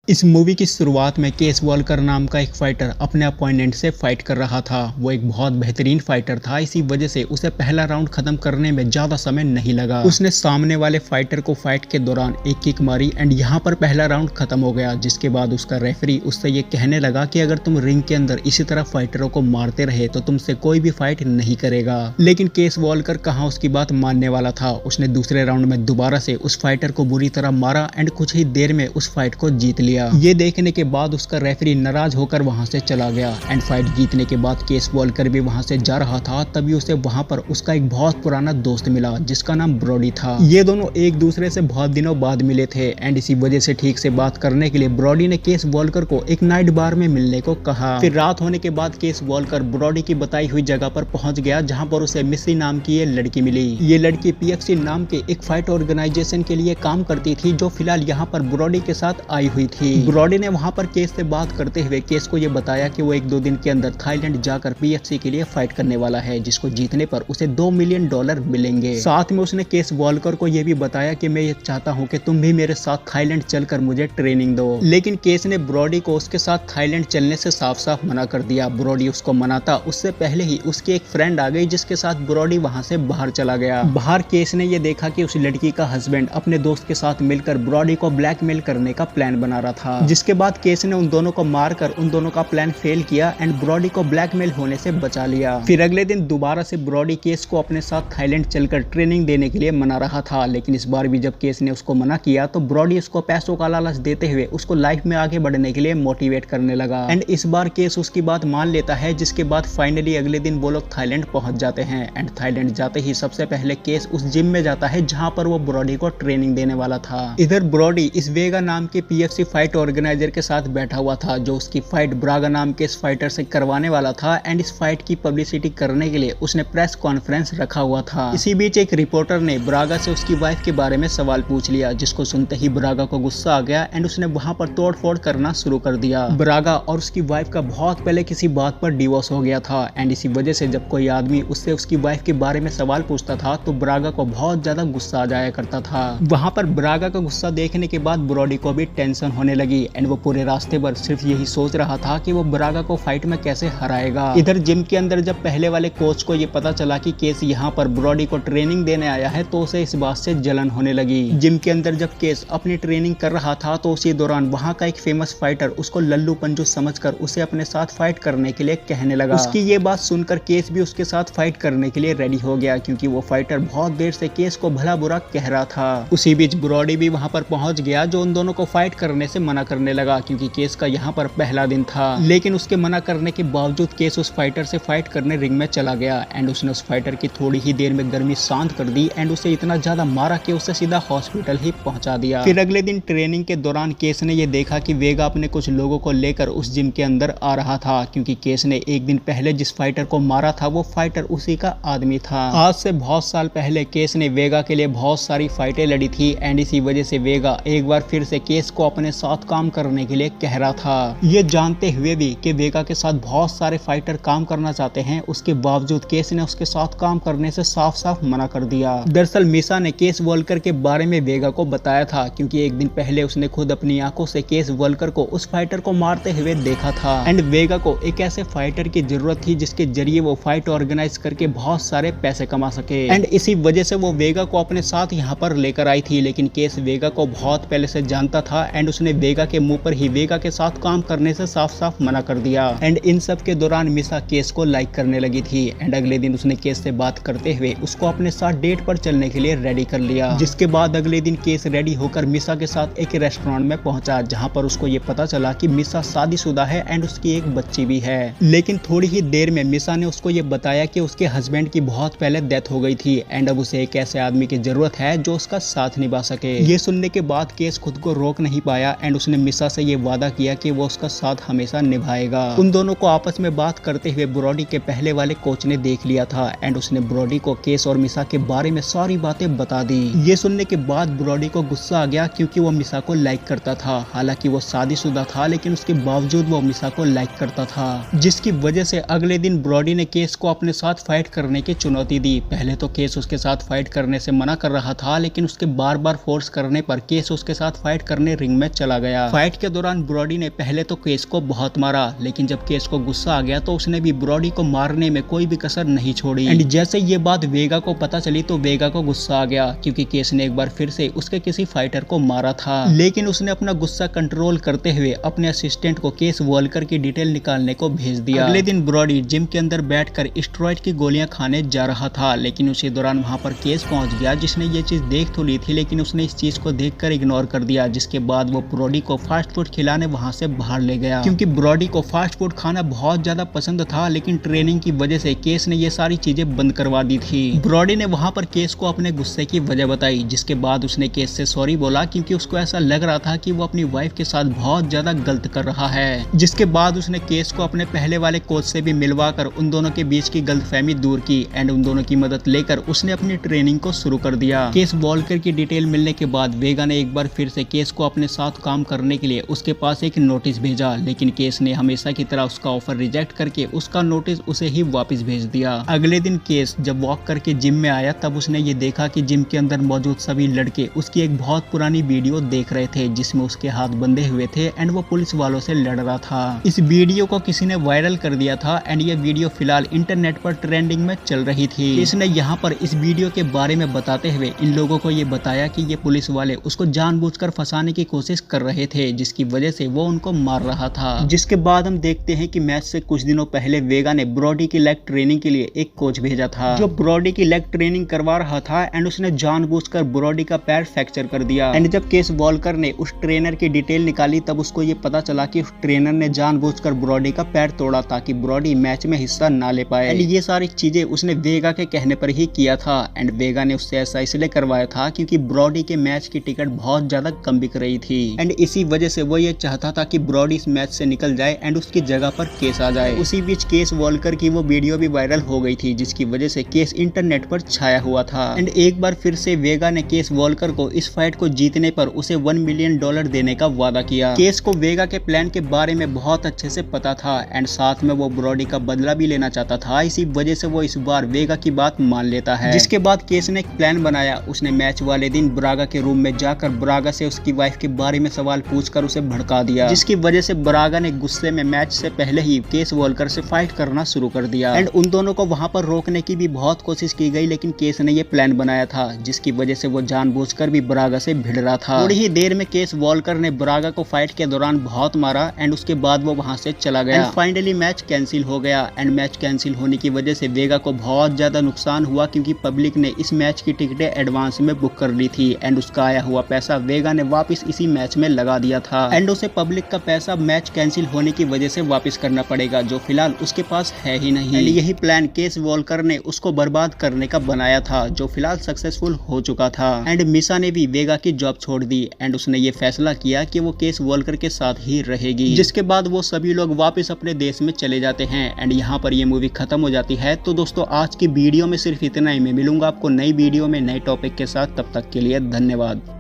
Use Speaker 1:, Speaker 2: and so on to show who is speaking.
Speaker 1: इस मूवी की शुरुआत में केस वॉल्कर नाम का एक फाइटर अपने अपोनेंट से फाइट कर रहा था। वो एक बहुत बेहतरीन फाइटर था, इसी वजह से उसे पहला राउंड खत्म करने में ज्यादा समय नहीं लगा। उसने सामने वाले फाइटर को फाइट के दौरान एक किक मारी एंड यहाँ पर पहला राउंड खत्म हो गया। जिसके बाद उसका रेफरी उससे ये कहने लगा कि अगर तुम रिंग के अंदर इसी तरह फाइटरों को मारते रहे तो तुमसे कोई भी फाइट नहीं करेगा। लेकिन केस वॉल्कर कहाँ उसकी बात मानने वाला था। उसने दूसरे राउंड में दोबारा से उस फाइटर को बुरी तरह मारा एंड कुछ ही देर में उस फाइट को जीत लिया। ये देखने के बाद उसका रेफरी नाराज होकर वहां से चला गया एंड फाइट जीतने के बाद केस वॉल्कर भी वहां से जा रहा था। तभी उसे वहां पर उसका एक बहुत पुराना दोस्त मिला जिसका नाम ब्रॉडी था। ये दोनों एक दूसरे से बहुत दिनों बाद मिले थे एंड इसी वजह से ठीक से बात करने के लिए ब्रॉडी ने केस वॉल्कर को एक नाइट बार में मिलने को कहा। फिर रात होने के बाद केस वॉल्कर ब्रॉडी की बताई हुई जगह पर पहुंच गया जहां पर उसे मिस्सी नाम की ये लड़की मिली। ये लड़की पीएफसी नाम के एक फाइट ऑर्गेनाइजेशन के लिए काम करती थी जो फिलहाल यहाँ पर ब्रॉडी के साथ आई हुई थी। ब्रॉडी ने वहां पर केस से बात करते हुए केस को यह बताया कि वो 1-2 दिन के अंदर थाईलैंड जाकर पीएफसी के लिए फाइट करने वाला है, जिसको जीतने पर उसे $2 मिलियन मिलेंगे। साथ में उसने केस वॉल्कर को यह भी बताया कि मैं ये चाहता हूं कि तुम भी मेरे साथ थाईलैंड चलकर मुझे ट्रेनिंग दो। लेकिन केस ने ब्रॉडी को उसके साथ थाईलैंड चलने से साफ साफ मना कर दिया। ब्रॉडी उसको मनाता उससे पहले ही उसकी एक फ्रेंड आ गई जिसके साथ ब्रॉडी वहां से बाहर चला गया। बाहर केस ने यह देखा कि उस लड़की का हस्बैंड अपने दोस्त के साथ मिलकर ब्रॉडी को ब्लैकमेल करने का प्लान बना रहा था। जिसके बाद केस ने उन दोनों को मारकर उन दोनों का प्लान फेल किया एंड ब्रॉडी को ब्लैकमेल होने से बचा लिया। फिर अगले दिन दोबारा से ब्रॉडी केस को अपने साथ थाईलैंड चलकर ट्रेनिंग देने के लिए मना रहा था। लेकिन इस बार भी जब केस ने उसको मना किया तो ब्रॉडी उसको पैसों का लालच देते हुए उसको लाइफ में आगे बढ़ने के लिए मोटिवेट करने लगा एंड इस बार केस उसकी बात मान लेता है। जिसके बाद फाइनली अगले दिन वो लोग थाईलैंड पहुंच जाते हैं एंड थाईलैंड जाते ही सबसे पहले केस उस जिम में जाता है जहां पर वो ब्रॉडी को ट्रेनिंग देने वाला था। इधर ब्रॉडी इस वेगा नाम के पीएफसी फाइट ऑर्गेनाइजर के साथ बैठा हुआ था जो उसकी फाइट ब्रागा नाम के इस फाइटर से करवाने वाला था एंड इस फाइट की पब्लिसिटी करने के लिए उसने प्रेस कॉन्फ्रेंस रखा हुआ था। इसी बीच एक रिपोर्टर ने ब्रागा से उसकी वाइफ के बारे में सवाल पूछ लिया, जिसको सुनते ही ब्रागा को गुस्सा आ गया एंड उसने वहां पर तोड़फोड़ करना शुरू कर दिया। ब्रागा और उसकी वाइफ का बहुत पहले किसी बात पर डिवोर्स हो गया था एंड इसी वजह से जब कोई आदमी उससे उसकी वाइफ के बारे में सवाल पूछता था तो ब्रागा को बहुत ज्यादा गुस्सा आ जाया करता था। वहां पर ब्रागा का गुस्सा देखने के बाद ब्रॉडी को भी टेंशन होने लगी एंड वो पूरे रास्ते पर सिर्फ यही सोच रहा था कि वो ब्रागा को फाइट में कैसे हराएगा। इधर जिम के अंदर जब पहले वाले कोच को ये पता चला कि केस यहाँ पर ब्रॉडी को ट्रेनिंग देने आया है तो उसे इस बात से जलन होने लगी। जिम के अंदर जब केस अपनी ट्रेनिंग कर रहा था तो उसी दौरान वहाँ का एक फेमस फाइटर उसको लल्लू पंजू समझकर उसे अपने साथ फाइट करने के लिए कहने लगा। उसकी ये बात सुनकर केस भी उसके साथ फाइट करने के लिए रेडी हो गया क्योंकि वो फाइटर बहुत देर से केस को भला बुरा कह रहा था। उसी बीच ब्रॉडी भी वहाँ पर पहुंच गया जो उन दोनों को फाइट करने से मना करने लगा क्योंकि केस का यहाँ पर पहला दिन था। लेकिन उसके मना करने के बावजूद केस उस फाइटर से फाइट करने रिंग में चला गया एंड उसने उस फाइटर की थोड़ी ही देर में गर्मी शांत कर दी एंड उसे इतना ज्यादा मारा कि उसे सीधा हॉस्पिटल ही पहुंचा दिया। फिर अगले दिन ट्रेनिंग के दौरान केस ने यह देखा कि वेगा अपने कुछ लोगों को लेकर उस जिम के अंदर आ रहा था क्योंकि केस ने एक दिन पहले जिस फाइटर को मारा था वो फाइटर उसी का आदमी था। आज से बहुत साल पहले केस ने वेगा के लिए बहुत सारी फाइटें लड़ी थी एंड इसी वजह से वेगा एक बार फिर से केस को अपने साथ काम करने के लिए कह रहा था। ये जानते हुए भी कि वेगा के साथ बहुत सारे फाइटर काम करना चाहते हैं, उसके बावजूद केस ने उसके साथ काम करने से साफ साफ मना कर दिया। दरअसल मिसा ने केस वॉल्कर के बारे में वेगा को बताया था क्योंकि एक दिन पहले उसने खुद अपनी आंखों से केस वॉल्कर को उस फाइटर को मारते हुए देखा था एंड वेगा को एक ऐसे फाइटर की जरूरत थी जिसके जरिए वो फाइट ऑर्गेनाइज करके बहुत सारे पैसे कमा सके एंड इसी वजह से वो वेगा को अपने साथ यहाँ पर लेकर आई थी। लेकिन केस वेगा को बहुत पहले से जानता था एंड उसने वेगा के मुंह पर ही वेगा के साथ काम करने से साफ साफ मना कर दिया एंड इन सब के दौरान मिसा केस को लाइक करने लगी थी एंड अगले दिन उसने केस से बात करते हुए उसको अपने साथ डेट पर चलने के लिए रेडी कर लिया। जिसके बाद अगले दिन केस रेडी होकर मिसा के साथ एक रेस्टोरेंट में पहुंचा जहां पर उसको ये पता चला कि मिसा शादीशुदा है एंड उसकी एक बच्ची भी है। लेकिन थोड़ी ही देर में मिसा ने उसको ये बताया कि उसके हस्बैंड की बहुत पहले डेथ हो गई थी एंड अब उसे एक ऐसे आदमी की जरूरत है जो उसका साथ निभा सके। ये सुनने के बाद केस खुद को रोक नहीं पाया एंड उसने मिसा से ये वादा किया कि वो उसका साथ हमेशा निभाएगा। उन दोनों को आपस में बात करते हुए ब्रॉडी के पहले वाले कोच ने देख लिया था एंड उसने ब्रॉडी को केस और मिसा के बारे में सारी बातें बता दी। ये सुनने के बाद ब्रॉडी को गुस्सा आ गया क्योंकि वो मिसा को लाइक करता था। हालांकि वो शादीशुदा था लेकिन उसके बावजूद वो मिसा को लाइक करता था, जिसकी वजह से अगले दिन ब्रॉडी ने केस को अपने साथ फाइट करने की चुनौती दी। पहले तो केस उसके साथ फाइट करने से मना कर रहा था लेकिन उसके बार बार फोर्स करने पर केस उसके साथ फाइट करने रिंग में चला चला गया। फाइट के दौरान ब्रॉडी ने पहले तो केस को बहुत मारा, लेकिन जब केस को गुस्सा आ गया तो उसने भी ब्रॉडी को मारने में कोई भी कसर नहीं छोड़ी। एंड जैसे ये बात वेगा को पता चली तो वेगा को गुस्सा आ गया, क्योंकि केस ने एक बार फिर से उसके किसी फाइटर को मारा था, लेकिन उसने अपना गुस्सा कंट्रोल करते हुए अपने असिस्टेंट को केस वॉल्कर की डिटेल निकालने को भेज दिया। अगले दिन ब्रॉडी जिम के अंदर बैठकर स्टेरॉइड की गोलियां खाने जा रहा था, लेकिन उसी दौरान वहां पर केस पहुंच गया, जिसने ये चीज देख तो ली थी लेकिन उसने इस चीज को देखकर इग्नोर कर दिया। जिसके बाद वो ब्रॉडी को फास्ट फूड खिलाने वहां से बाहर ले गया, क्योंकि ब्रॉडी को फास्ट फूड खाना बहुत ज्यादा पसंद था, लेकिन ट्रेनिंग की वजह से केस ने ये सारी चीजें बंद करवा दी थी। ब्रॉडी ने वहां पर केस को अपने गुस्से की वजह बताई, जिसके बाद उसने केस से सॉरी बोला, क्योंकि उसको ऐसा लग रहा था कि वो अपनी वाइफ के साथ बहुत ज्यादा गलत कर रहा है। जिसके बाद उसने केस को अपने पहले वाले कोच से भी मिलवाकर उन दोनों के बीच की गलतफहमी दूर की एंड उन दोनों की मदद लेकर उसने अपनी ट्रेनिंग को शुरू कर दिया। केस वॉल्कर की डिटेल मिलने के बाद वेगा ने एक बार फिर से केस को अपने साथ काम करने के लिए उसके पास एक नोटिस भेजा, लेकिन केस ने हमेशा की तरह उसका ऑफर रिजेक्ट करके उसका नोटिस उसे ही वापस भेज दिया। अगले दिन केस जब वॉक करके जिम में आया तब उसने ये देखा कि जिम के अंदर मौजूद सभी लड़के उसकी एक बहुत पुरानी वीडियो देख रहे थे, जिसमें उसके हाथ बंधे हुए थे एंड वो पुलिस वालों से लड़ रहा था। इस वीडियो को किसी ने वायरल कर दिया था एंड ये वीडियो फिलहाल इंटरनेट पर ट्रेंडिंग में चल रही थी। इसने यहाँ पर इस वीडियो के बारे में बताते हुए इन लोगों को ये बताया कि ये पुलिस वाले उसको जानबूझकर फंसाने की कोशिश कर रहे थे, जिसकी वजह से वो उनको मार रहा था। जिसके बाद हम देखते हैं कि मैच से कुछ दिनों पहले वेगा ने ब्रॉडी की लेग ट्रेनिंग के लिए एक कोच भेजा था, जो ब्रॉडी की लेग ट्रेनिंग करवा रहा था एंड उसने जानबूझकर ब्रॉडी का पैर फ्रैक्चर कर दिया। एंड जब केस वॉल्कर ने उस ट्रेनर की डिटेल निकाली तब उसको ये पता चला कि उस ट्रेनर ने जानबूझकर ब्रॉडी का पैर तोड़ा ताकि ब्रॉडी मैच में हिस्सा ना ले पाए। एंड ये सारी चीजें उसने वेगा के कहने पर ही किया था एंड वेगा ने उससे ऐसा इसलिए करवाया था क्योंकि ब्रॉडी के मैच की टिकट बहुत ज्यादा कम बिक रही थी एंड इसी वजह से वो ये चाहता था कि ब्रॉडी इस मैच से निकल जाए एंड उसकी जगह पर केस आ जाए। उसी बीच केस वॉल्कर की वो वीडियो भी वायरल हो गई थी, जिसकी वजह से केस इंटरनेट पर छाया हुआ था। एंड एक बार फिर से वेगा ने केस वॉल्कर को इस फाइट को जीतने पर उसे $1 मिलियन देने का वादा किया। केस को वेगा के प्लान के बारे में बहुत अच्छे से पता था एंड साथ में वो ब्रॉडी का बदला भी लेना चाहता था, इसी वजह से वो इस बार वेगा की बात मान लेता है। जिसके बाद केस ने एक प्लान बनाया। उसने मैच वाले दिन ब्रागा के रूम में जाकर ब्रागा से उसकी वाइफ के बारे में सवाल पूछकर उसे भड़का दिया, जिसकी वजह से ब्रागा ने गुस्से में मैच से पहले ही केस वॉल्कर से फाइट करना शुरू कर दिया एंड उन दोनों को वहां पर रोकने की भी बहुत कोशिश की गई, लेकिन केस ने ये प्लान बनाया था, जिसकी वजह से वो जानबूझकर भी ब्रागा से भिड़ रहा था। थोड़ी ही देर में केस वॉल्कर ने ब्रागा को फाइट के दौरान बहुत मारा एंड उसके बाद वो वहां से चला गया। फाइनली मैच कैंसिल हो गया एंड मैच कैंसिल होने की वजह से वेगा को बहुत ज्यादा नुकसान हुआ, क्योंकि पब्लिक ने इस मैच की टिकटें एडवांस में बुक कर ली थी एंड उसका आया हुआ पैसा वेगा ने वापस इसी मैच में लगा दिया था एंड उसे पब्लिक का पैसा मैच कैंसिल होने की वजह से वापस करना पड़ेगा, जो फिलहाल उसके पास है ही नहीं। एंड यही प्लान केस वॉल्कर ने उसको बर्बाद करने का बनाया था, जो फिलहाल सक्सेसफुल हो चुका था। एंड मिशा ने भी वेगा की जॉब छोड़ दी एंड उसने ये फैसला किया कि वो केस वॉल्कर के साथ ही रहेगी, जिसके बाद वो सभी लोग वापस अपने देश में चले जाते हैं एंड यहाँ पर ये मूवी खत्म हो जाती है। तो दोस्तों आज की वीडियो में सिर्फ इतना ही, मैं मिलूंगा आपको नई वीडियो में नए टॉपिक के साथ, तब तक के लिए धन्यवाद।